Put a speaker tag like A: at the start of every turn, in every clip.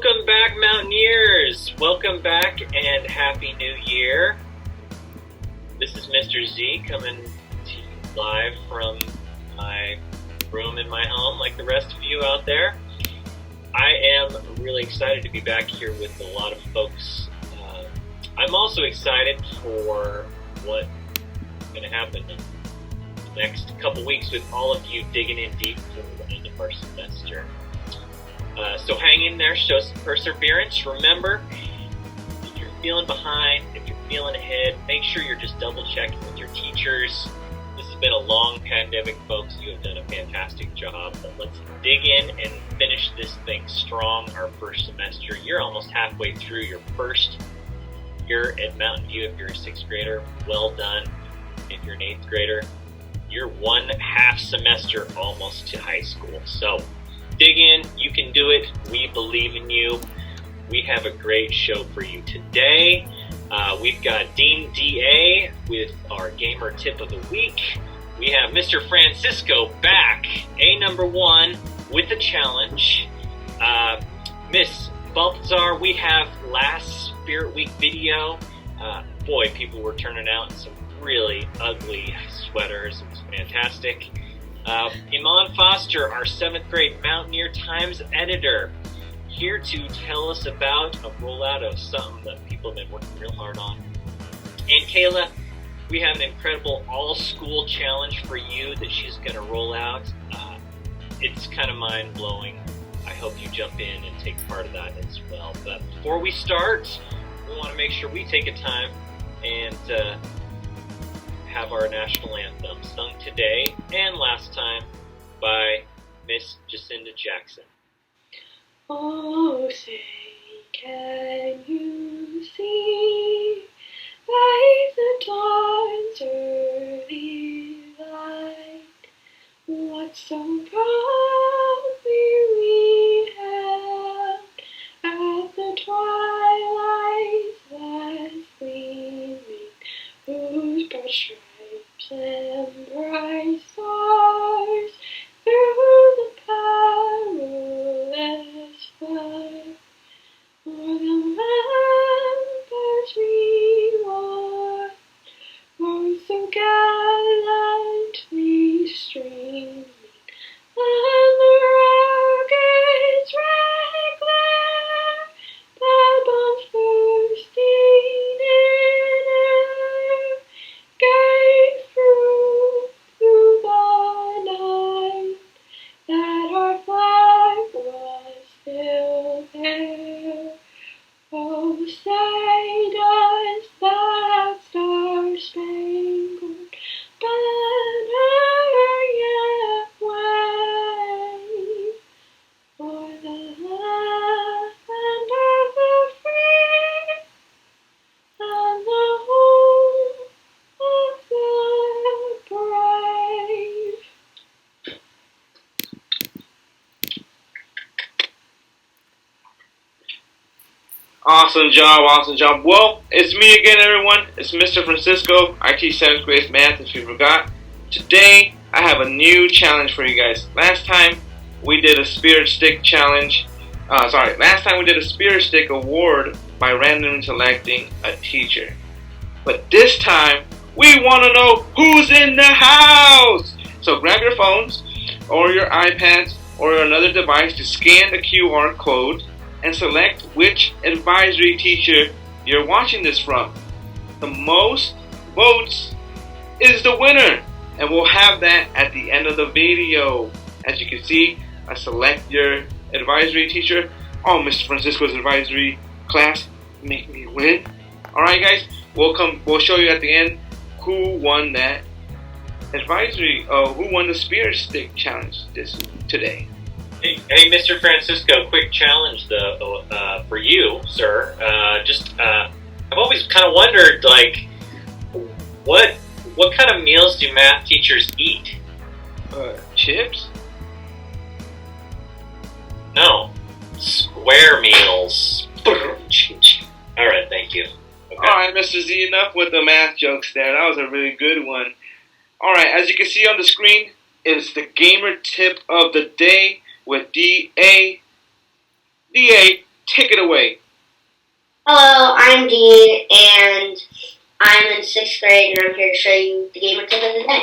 A: Welcome back, Mountaineers! Welcome back and Happy New Year. This is Mr. Z coming to you live from my room in my home like the rest of you out there. I am really excited to be back here with a lot of folks. I'm also excited for what's going to happen in the next couple weeks with all of you digging in deep for the end of our semester. So hang in there, show some perseverance. Remember, if you're feeling behind, if you're feeling ahead, make sure you're just double checking with your teachers. This has been a long pandemic, folks. You have done a fantastic job, but let's dig in and finish this thing strong our first semester. You're almost halfway through your first year at Mountain View if you're a 6th grader. Well done. If you're an 8th grader, you're one half semester almost to high school. So dig in, you can do it, we believe in you. We have a great show for you today. We've got Dean D.A. with our Gamer Tip of the Week. We have Mr. Francisco back, number 1, with a challenge. Miss Balthazar, we have last Spirit Week video. Boy, people were turning out in some really ugly sweaters. It was fantastic. Iman Foster, our 7th grade Mountaineer Times editor, here to tell us about a rollout of something that people have been working real hard on. And Kayla, we have an incredible all-school challenge for you that she's going to roll out. It's kind of mind-blowing. I hope you jump in and take part of that as well. But before we start, we want to make sure we take a time and have our national anthem sung today and last time by Miss Jacinda Jackson.
B: Oh, say, can you see by the dawn's early light what so proudly we hailed at the twilight's last gleaming, whose broad stripes and bright stars through the perilous flood o'er the ramparts we were so gallantly streaming, and the rocket's red glare that bombs bursting in air gave through the night that our flag was still there. Oh, say does that star-spangled banner yet wave o'er the land of the free and the home of the brave?
C: Awesome job. Well, it's me again, everyone. It's Mr. Francisco. I teach 7th grade math, if you forgot. Today, I have a new challenge for you guys. Last time, we did a Spirit Stick challenge. Last time we did a Spirit Stick award by randomly selecting a teacher. But this time, we want to know who's in the house! So grab your phones, or your iPads, or another device to scan the QR code and select which advisory teacher you're watching this from. The most votes is the winner, and we'll have that at the end of the video. As you can see, I select your advisory teacher. Oh, Mr. Francisco's advisory class make me win. Alright guys, we'll show you at the end who won that advisory, who won the Spirit Stick challenge today.
A: Hey, Mr. Francisco, quick challenge though for you, sir. I've always kind of wondered, like, what kind of meals do math teachers eat?
C: Chips?
A: No, square meals. All right, thank you. Okay.
C: Alright, Mr. Z, enough with the math jokes there. That was a really good one. Alright, as you can see on the screen, it's the gamer tip of the day with D.A. D.A., Take it away.
B: Hello, I'm Dean, and I'm in 6th grade, and I'm here to show you the gamer tip of the day.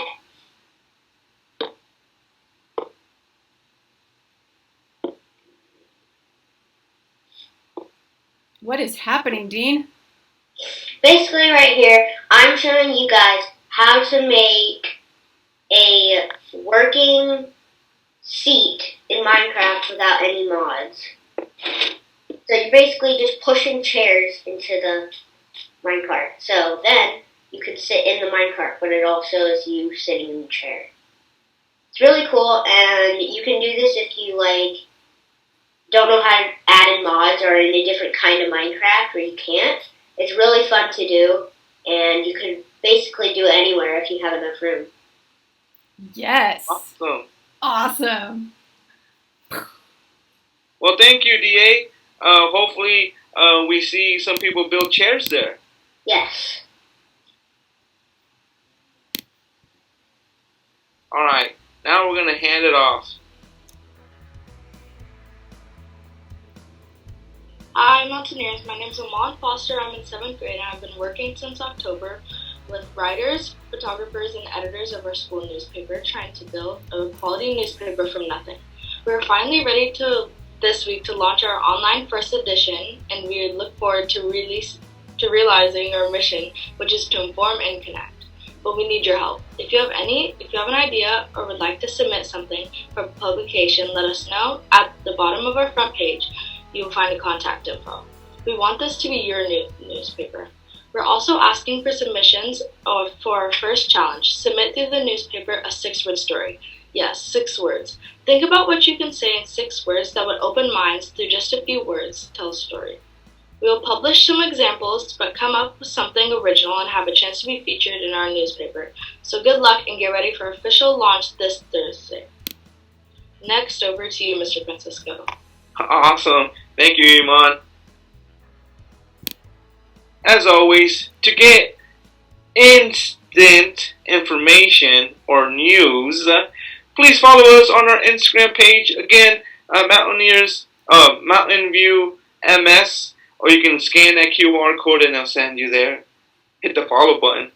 D: What is happening, Dean?
B: Basically, right here, I'm showing you guys how to make a working seat in Minecraft without any mods. So you're basically just pushing chairs into the minecart. So then you can sit in the minecart, but it also is you sitting in the chair. It's really cool, and you can do this if you don't know how to add in mods or in a different kind of Minecraft where you can't. It's really fun to do, and you can basically do it anywhere if you have enough room.
D: Yes.
C: Awesome.
D: Awesome.
C: Well, thank you, DA. Hopefully, we see some people build chairs there.
B: Yes.
C: All right. Now we're gonna hand it off.
E: Hi, Mountaineers. My name is Amon Foster. I'm in 7th grade, and I've been working since October with writers, photographers, and editors of our school newspaper, trying to build a quality newspaper from nothing. We're finally ready this week to launch our online first edition, and we look forward to realizing our mission, which is to inform and connect. But we need your help. If you have an idea or would like to submit something for publication, let us know. At the bottom of our front page, you will find a contact info. We want this to be your newspaper. We're also asking for submissions for our first challenge. Submit through the newspaper a 6-word story. Yes, 6 words. Think about what you can say in 6 words that would open minds through just a few words. Tell a story. We will publish some examples, but come up with something original and have a chance to be featured in our newspaper. So good luck and get ready for official launch this Thursday. Next, over to you, Mr. Francisco.
C: Awesome. Thank you, Iman. As always, to get instant information or news, please follow us on our Instagram page. Again, Mountain View MS, or you can scan that QR code and it'll send you there. Hit the follow button.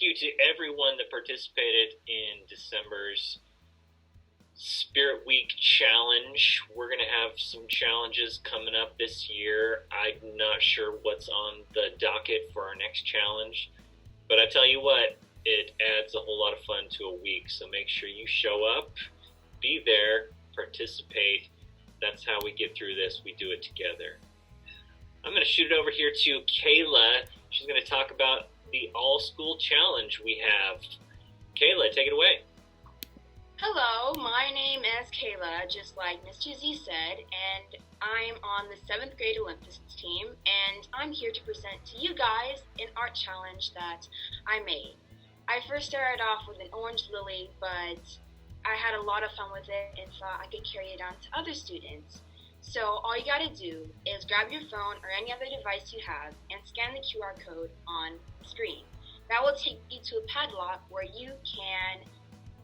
A: thank you to everyone that participated in December's Spirit Week challenge. We're going to have some challenges coming up this year. I'm not sure what's on the docket for our next challenge, but I tell you what, it adds a whole lot of fun to a week. So make sure you show up, be there, participate. That's how we get through this. We do it together. I'm going to shoot it over here to Kayla. She's going to talk about the all-school challenge we have. Kayla, take it away.
F: Hello, my name is Kayla, just like Mr. Z said, and I'm on the 7th grade Olympus team, and I'm here to present to you guys an art challenge that I made. I first started off with an orange lily, but I had a lot of fun with it and thought I could carry it on to other students. So all you gotta do is grab your phone or any other device you have and scan the QR code on the screen. That will take you to a padlock where you can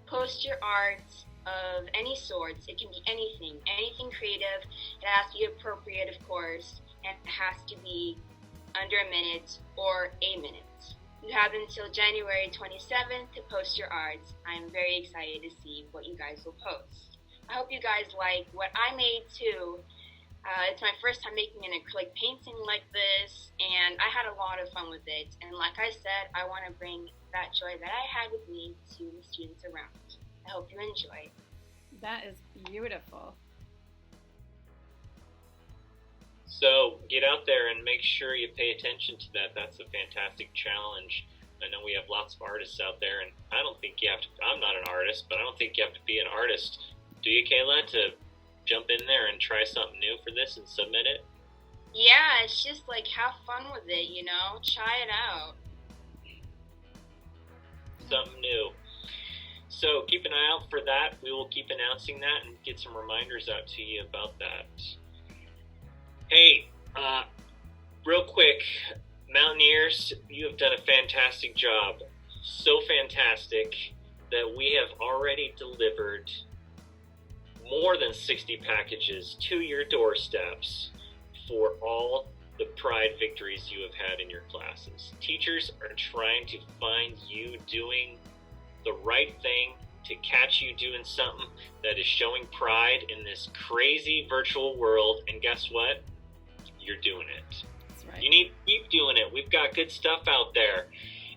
F: post your art of any sorts. It can be anything creative. It has to be appropriate, of course, and it has to be under a minute or a minute. You have until January 27th to post your arts. I'm very excited to see what you guys will post. I hope you guys like what I made too. It's my first time making an acrylic painting like this, and I had a lot of fun with it. And like I said, I want to bring that joy that I had with me to the students around. I hope you enjoy.
D: That is beautiful.
A: So get out there and make sure you pay attention to that. That's a fantastic challenge. I know we have lots of artists out there, and I don't think you have to, I'm not an artist, but I don't think you have to be an artist. Do you, Kayla, to jump in there and try something new for this and submit it?
F: Yeah, it's just like have fun with it, you know? Try it out.
A: Something new. So keep an eye out for that. We will keep announcing that and get some reminders out to you about that. Hey, real quick, Mountaineers, you have done a fantastic job. So fantastic that we have already delivered more than 60 packages to your doorsteps for all the pride victories you have had in your classes. Teachers are trying to find you doing the right thing, to catch you doing something that is showing pride in this crazy virtual world, and guess what? You're doing it.
D: That's right.
A: You need to keep doing it. We've got good stuff out there.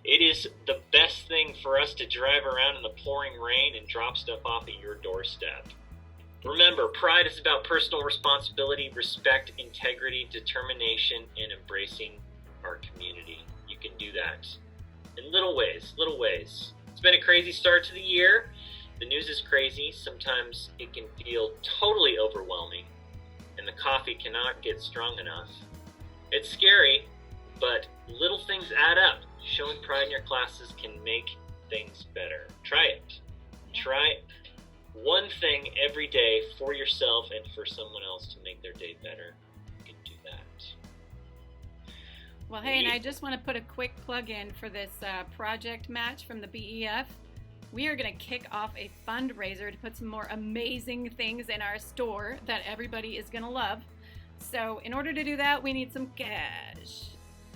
A: It is the best thing for us to drive around in the pouring rain and drop stuff off at your doorstep. Remember, pride is about personal responsibility, respect, integrity, determination, and embracing our community. You can do that in little ways, little ways. It's been a crazy start to the year. The news is crazy. Sometimes it can feel totally overwhelming, and the coffee cannot get strong enough. It's scary, but little things add up. Showing pride in your classes can make things better. Try it. Try one thing every day for yourself and for someone else to make their day better. You can do that.
D: Well, hey, and I just want to put a quick plug in for this project match from the BEF. We are going to kick off a fundraiser to put some more amazing things in our store that everybody is going to love. So in order to do that, we need some cash.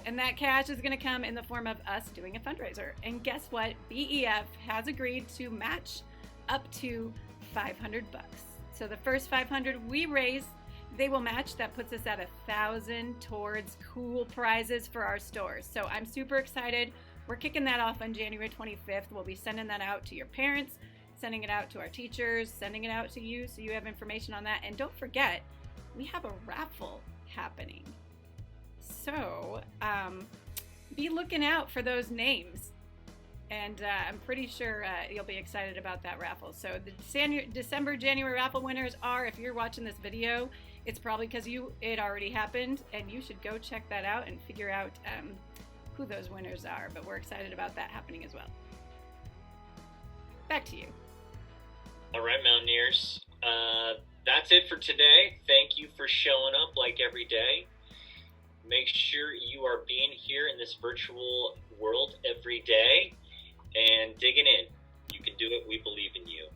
D: And that cash is going to come in the form of us doing a fundraiser. And guess what? BEF has agreed to match up to $500. So the first $500 we raise, they will match. That puts us at $1,000 towards cool prizes for our stores. So I'm super excited. We're kicking that off on January 25th. We'll be sending that out to your parents, sending it out to our teachers, sending it out to you so you have information on that. And don't forget, we have a raffle happening. So be looking out for those names. And I'm pretty sure you'll be excited about that raffle. So the December, January raffle winners are, if you're watching this video, it's probably because it already happened, and you should go check that out and figure out who those winners are. But we're excited about that happening as well. Back to you.
A: All right, Mountaineers. That's it for today. Thank you for showing up like every day. Make sure you are being here in this virtual world every day and digging in. You can do it. We believe in you.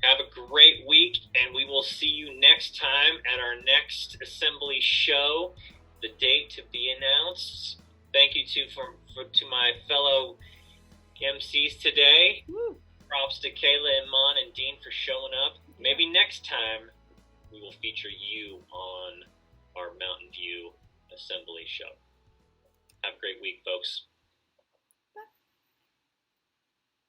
A: Have a great week, and we will see you next time at our next assembly show. The date to be announced. Thank you to my fellow MCs today.
D: Woo.
A: Props to Kayla and Mon and Dean for showing up. Maybe next time we will feature you on our Mountain View Assembly show. Have a great week, folks.